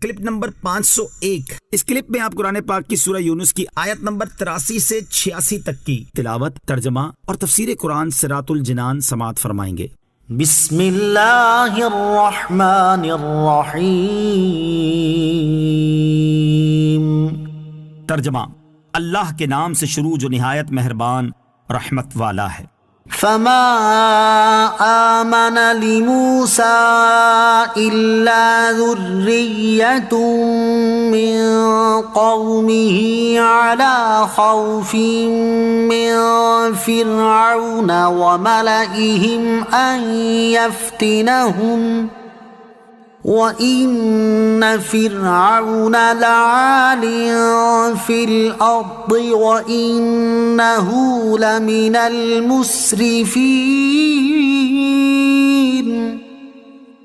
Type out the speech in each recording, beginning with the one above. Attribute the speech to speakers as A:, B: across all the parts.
A: Clip number 501۔ اس clip میں آپ قرآن پاک کی سورہ یونس کی آیت نمبر 83 سے 86 تک کی تلاوت، ترجمہ اور تفسیر قرآن صراط الجنان سماعت فرمائیں گے۔
B: بسم اللہ الرحمن الرحیم۔
A: ترجمہ، اللہ کے نام سے شروع جو نہایت مہربان رحمت والا ہے۔
B: فما آمن لموسى إلا ذرية من قومه على خوف من فرعون وملئهم أن يفتنهم وَإِنَّ فِرْعَوْنَ لَعَالٍ فِي الْأَرْضِ وَإِنَّهُ لَمِنَ الْمُسْرِفِينَ۔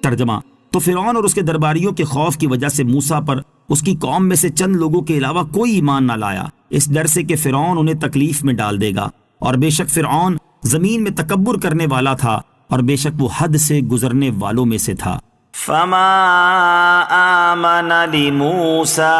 A: ترجمہ، تو فرعون اور اس کے درباریوں کے خوف کی وجہ سے موسیٰ پر اس کی قوم میں سے چند لوگوں کے علاوہ کوئی ایمان نہ لایا، اس ڈر سے کہ فرعون انہیں تکلیف میں ڈال دے گا، اور بے شک فرعون زمین میں تکبر کرنے والا تھا، اور بے شک وہ حد سے گزرنے والوں میں سے تھا۔
B: فما آمن لموسى،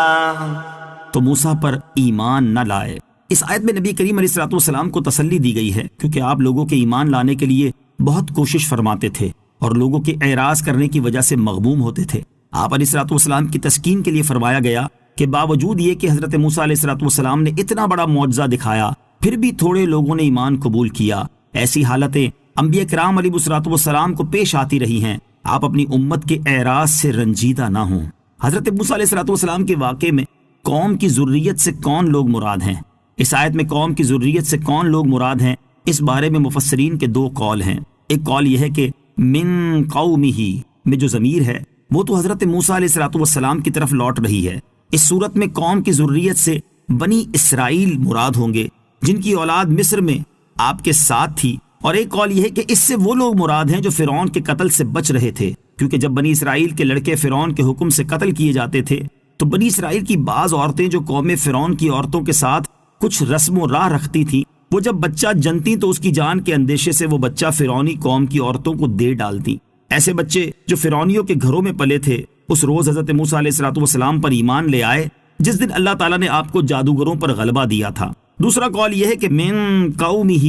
A: تو موسیٰ پر ایمان نہ لائے۔ اس آیت میں نبی کریم علیہ الصلوۃ والسلام کو تسلی دی گئی ہے، کیونکہ آپ لوگوں کے ایمان لانے کے لیے بہت کوشش فرماتے تھے اور لوگوں کے اعراض کرنے کی وجہ سے مغموم ہوتے تھے۔ آپ علیہ الصلوۃ والسلام کی تسکین کے لیے فرمایا گیا کہ باوجود یہ کہ حضرت موسیٰ علیہ الصلوۃ والسلام نے اتنا بڑا معجزہ دکھایا، پھر بھی تھوڑے لوگوں نے ایمان قبول کیا۔ ایسی حالتیں انبیاء کرام علیہ الصلوۃ والسلام کو پیش آتی رہی ہیں، آپ اپنی امت کے اعراض سے رنجیدہ نہ ہوں۔ حضرت موسیٰ علیہ الصلوۃ والسلام کے واقعے میں قوم کی ذریت سے کون لوگ مراد ہیں؟ اس آیت میں قوم کی ذریت سے کون لوگ مراد ہیں، اس بارے میں مفسرین کے دو قول ہیں۔ ایک قول یہ ہے کہ من قومہ میں جو ضمیر ہے وہ تو حضرت موسیٰ علیہ الصلوۃ والسلام کی طرف لوٹ رہی ہے، اس صورت میں قوم کی ذریت سے بنی اسرائیل مراد ہوں گے جن کی اولاد مصر میں آپ کے ساتھ تھی۔ اور ایک قول یہ ہے کہ اس سے وہ لوگ مراد ہیں جو فرعون کے قتل سے بچ رہے تھے، کیونکہ جب بنی اسرائیل کے لڑکے فرعون کے حکم سے قتل کیے جاتے تھے تو بنی اسرائیل کی بعض عورتیں جو قوم فرعون کی عورتوں کے ساتھ کچھ رسم و راہ رکھتی تھیں، وہ جب بچہ جنتی تو اس کی جان کے اندیشے سے وہ بچہ فرعونی قوم کی عورتوں کو دے ڈالتی۔ ایسے بچے جو فرعونیوں کے گھروں میں پلے تھے اس روز حضرت موسیٰ علیہ الصلوۃ والسلام پر ایمان لے آئے جس دن اللہ تعالیٰ نے آپ کو جادوگروں پر غلبہ دیا تھا۔ دوسرا قول یہ ہے کہ من قومہ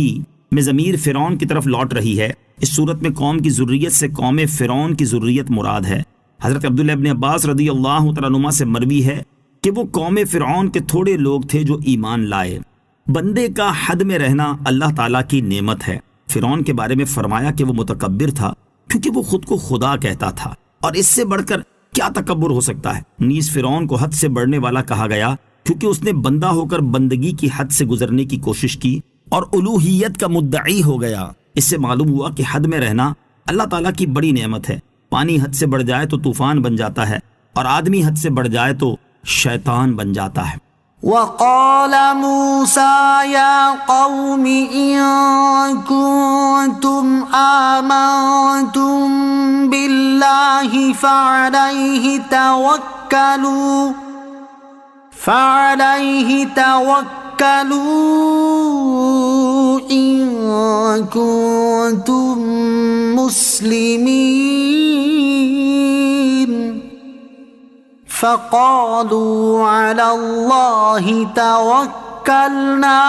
A: میں ضمیر فرعون کی طرف لوٹ رہی ہے، اس صورت میں قوم کی ذریت سے قوم فرعون کی ذریت مراد ہے۔ حضرت عبداللہ ابن عباس رضی اللہ تعالیٰ عنہما سے مروی ہے کہ وہ قوم فرعون کے تھوڑے لوگ تھے جو ایمان لائے۔ بندے کا حد میں رہنا اللہ تعالیٰ کی نعمت ہے۔ فرعون کے بارے میں فرمایا کہ وہ متکبر تھا کیونکہ وہ خود کو خدا کہتا تھا، اور اس سے بڑھ کر کیا تکبر ہو سکتا ہے۔ نیز فرعون کو حد سے بڑھنے والا کہا گیا کیونکہ اس نے بندہ ہو کر بندگی کی حد سے گزرنے کی کوشش کی اور الوہیت کا مدعی ہو گیا۔ اس سے معلوم ہوا کہ حد میں رہنا اللہ تعالیٰ کی بڑی نعمت ہے۔ پانی حد سے بڑھ جائے تو طوفان بن جاتا ہے، اور آدمی حد سے بڑھ جائے تو شیطان بن جاتا ہے۔
B: وقال موسى يا قوم إن كنتم آمنتم بالله فعليه توكلوا إن كنتم مسلمين فقالوا على الله توكلنا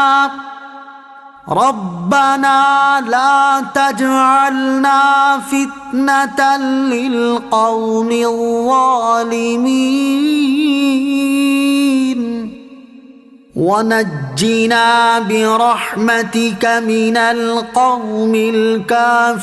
B: ربنا لا تجعلنا فتنة للقوم الظالمين ونجنا برحمتك من القوم الكافرين۔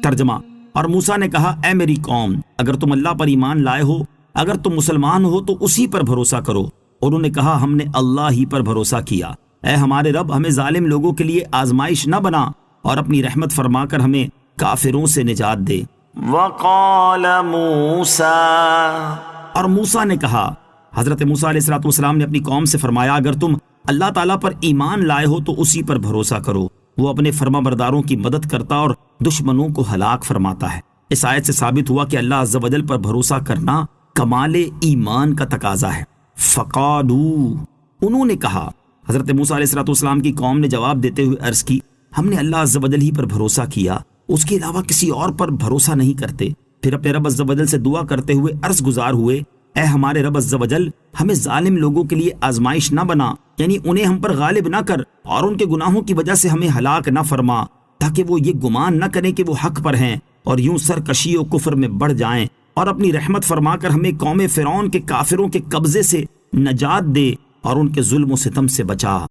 A: ترجمہ، اور موسیٰ نے کہا اے میری قوم، اگر تم اللہ پر ایمان لائے ہو، اگر تم مسلمان ہو تو اسی پر بھروسہ کرو۔ اور انہوں نے کہا ہم نے اللہ ہی پر بھروسہ کیا۔ اے ہمارے رب، ہمیں ظالم لوگوں کے لیے آزمائش نہ بنا اور اپنی رحمت فرما کر ہمیں کافروں سے نجات دے۔
B: وقال موسیٰ،
A: اور موسیٰ نے کہا، حضرت موسیٰ علیہ الصلوۃ والسلام نے اپنی قوم سے فرمایا اگر تم اللہ تعالیٰ پر ایمان لائے ہو تو اسی پر بھروسہ کرو، وہ اپنے فرما برداروں کی مدد کرتا اور دشمنوں کو ہلاک فرماتا ہے۔ اس آیت سے ثابت ہوا کہ اللہ عز و جل پر بھروسہ کرنا کمال ایمان کا تقاضا ہے۔ فقالوا، انہوں نے کہا، حضرت موسیٰ علیہ الصلوۃ والسلام کی قوم نے جواب دیتے ہوئے عرض کی ہم نے اللہ عز و جل ہی پر بھروسہ کیا، اس کے علاوہ کسی اور پر بھروسہ نہیں کرتے۔ پھر اپنے رب عز و جل سے دعا کرتے ہوئے عرض گزار ہوئے، اے ہمارے رب عز و جل، ہمیں ظالم لوگوں کے لیے آزمائش نہ بنا، یعنی انہیں ہم پر غالب نہ کر اور ان کے گناہوں کی وجہ سے ہمیں ہلاک نہ فرما، تاکہ وہ یہ گمان نہ کریں کہ وہ حق پر ہیں اور یوں سرکشی و کفر میں بڑھ جائیں، اور اپنی رحمت فرما کر ہمیں قوم فرعون کے کافروں کے قبضے سے نجات دے اور ان کے ظلم و ستم سے بچا۔